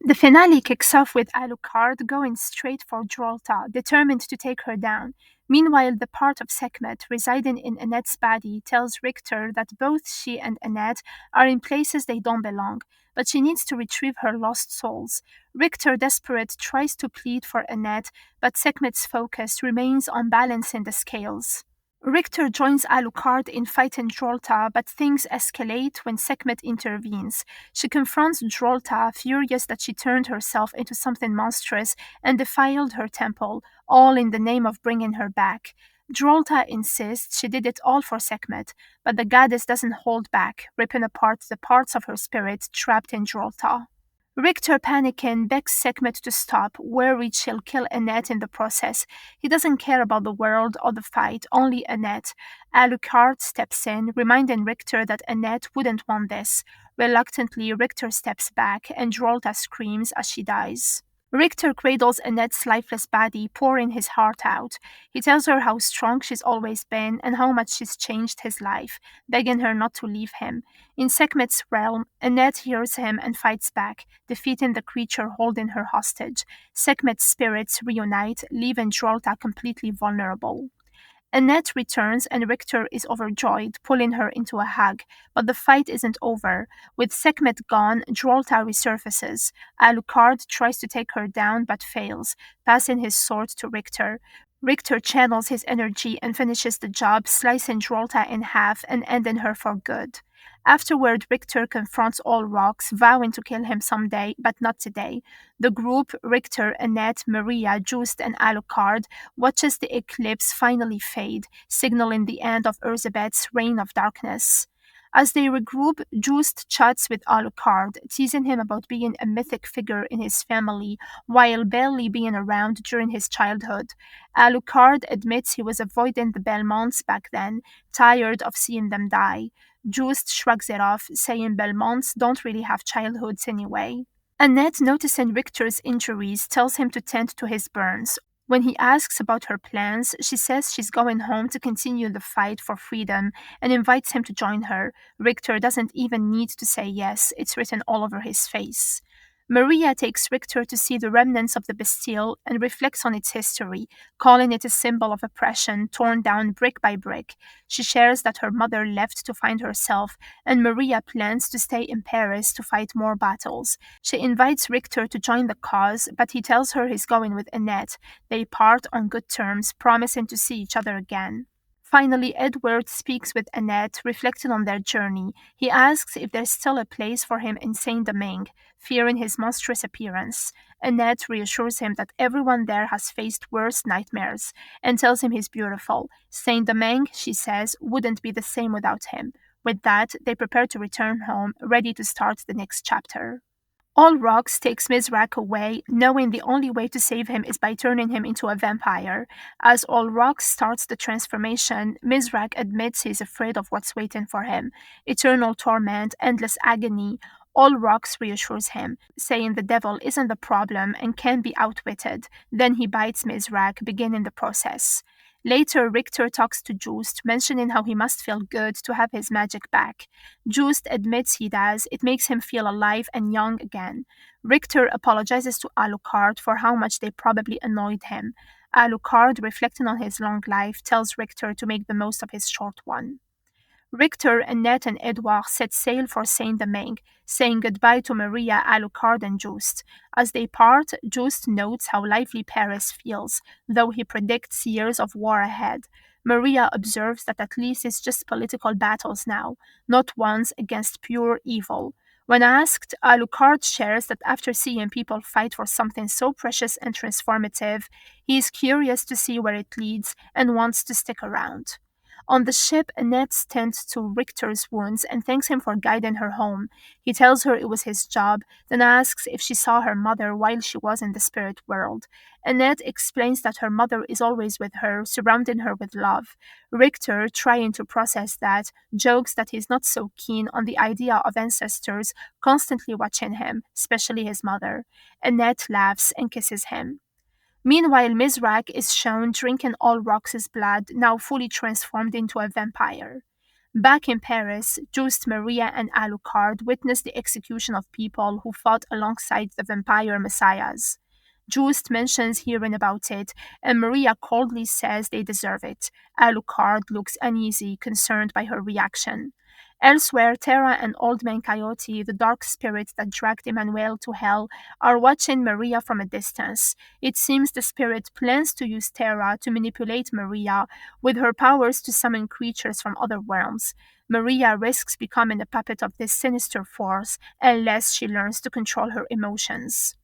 The finale kicks off with Alucard going straight for Drolta, determined to take her down. Meanwhile, the part of Sekhmet residing in Annette's body tells Richter that both she and Annette are in places they don't belong, but she needs to retrieve her lost souls. Richter, desperate, tries to plead for Annette, but Sekhmet's focus remains on balancing the scales. Richter joins Alucard in fighting Drolta, but things escalate when Sekhmet intervenes. She confronts Drolta, furious that she turned herself into something monstrous and defiled her temple, all in the name of bringing her back. Drolta insists she did it all for Sekhmet, but the goddess doesn't hold back, ripping apart the parts of her spirit trapped in Drolta. Richter, panicking, begs Sekhmet to stop, worried she'll kill Annette in the process. He doesn't care about the world or the fight, only Annette. Alucard steps in, reminding Richter that Annette wouldn't want this. Reluctantly, Richter steps back, and Drolta screams as she dies. Richter cradles Annette's lifeless body, pouring his heart out. He tells her how strong she's always been and how much she's changed his life, begging her not to leave him. In Sekhmet's realm, Annette hears him and fights back, defeating the creature holding her hostage. Sekhmet's spirits reunite, leaving Drolta completely vulnerable. Annette returns and Richter is overjoyed, pulling her into a hug. But the fight isn't over. With Sekhmet gone, Drolta resurfaces. Alucard tries to take her down but fails, passing his sword to Richter. Richter channels his energy and finishes the job, slicing Drolta in half and ending her for good. Afterward, Richter confronts all rocks, vowing to kill him someday, but not today. The group, Richter, Annette, Maria, Just, and Alucard, watches the eclipse finally fade, signaling the end of Elizabeth's reign of darkness. As they regroup, Just chats with Alucard, teasing him about being a mythic figure in his family while barely being around during his childhood. Alucard admits he was avoiding the Belmonts back then, tired of seeing them die. Just shrugs it off, saying Belmonts don't really have childhoods anyway. Annette, noticing Richter's injuries, tells him to tend to his burns. When he asks about her plans, she says she's going home to continue the fight for freedom and invites him to join her. Richter doesn't even need to say yes, it's written all over his face. Maria takes Richter to see the remnants of the Bastille and reflects on its history, calling it a symbol of oppression torn down brick by brick. She shares that her mother left to find herself, and Maria plans to stay in Paris to fight more battles. She invites Richter to join the cause, but he tells her he's going with Annette. They part on good terms, promising to see each other again. Finally, Edward speaks with Annette, reflecting on their journey. He asks if there's still a place for him in Saint Domingue, fearing his monstrous appearance. Annette reassures him that everyone there has faced worse nightmares and tells him he's beautiful. Saint Domingue, she says, wouldn't be the same without him. With that, they prepare to return home, ready to start the next chapter. All Rocks takes Mizrach away, knowing the only way to save him is by turning him into a vampire. As All Rocks starts the transformation, Mizrach admits he's afraid of what's waiting for him: eternal torment, endless agony. All Rocks reassures him, saying the devil isn't the problem and can be outwitted. Then he bites Mizrach, beginning the process. Later, Richter talks to Just, mentioning how he must feel good to have his magic back. Just admits he does. It makes him feel alive and young again. Richter apologizes to Alucard for how much they probably annoyed him. Alucard, reflecting on his long life, tells Richter to make the most of his short one. Richter, Annette, and Edouard set sail for Saint Domingue, saying goodbye to Maria, Alucard, and Just. As they part, Just notes how lively Paris feels, though he predicts years of war ahead. Maria observes that at least it's just political battles now, not ones against pure evil. When asked, Alucard shares that after seeing people fight for something so precious and transformative, he is curious to see where it leads and wants to stick around. On the ship, Annette tends to Richter's wounds and thanks him for guiding her home. He tells her it was his job, then asks if she saw her mother while she was in the spirit world. Annette explains that her mother is always with her, surrounding her with love. Richter, trying to process that, jokes that he's not so keen on the idea of ancestors constantly watching him, especially his mother. Annette laughs and kisses him. Meanwhile, Mizrach is shown drinking all Rox's blood, now fully transformed into a vampire. Back in Paris, Just, Maria, and Alucard witness the execution of people who fought alongside the vampire messiahs. Just mentions hearing about it, and Maria coldly says they deserve it. Alucard looks uneasy, concerned by her reaction. Elsewhere, Terra and Old Man Coyote, the dark spirit that dragged Emmanuel to hell, are watching Maria from a distance. It seems the spirit plans to use Terra to manipulate Maria with her powers to summon creatures from other realms. Maria risks becoming a puppet of this sinister force unless she learns to control her emotions.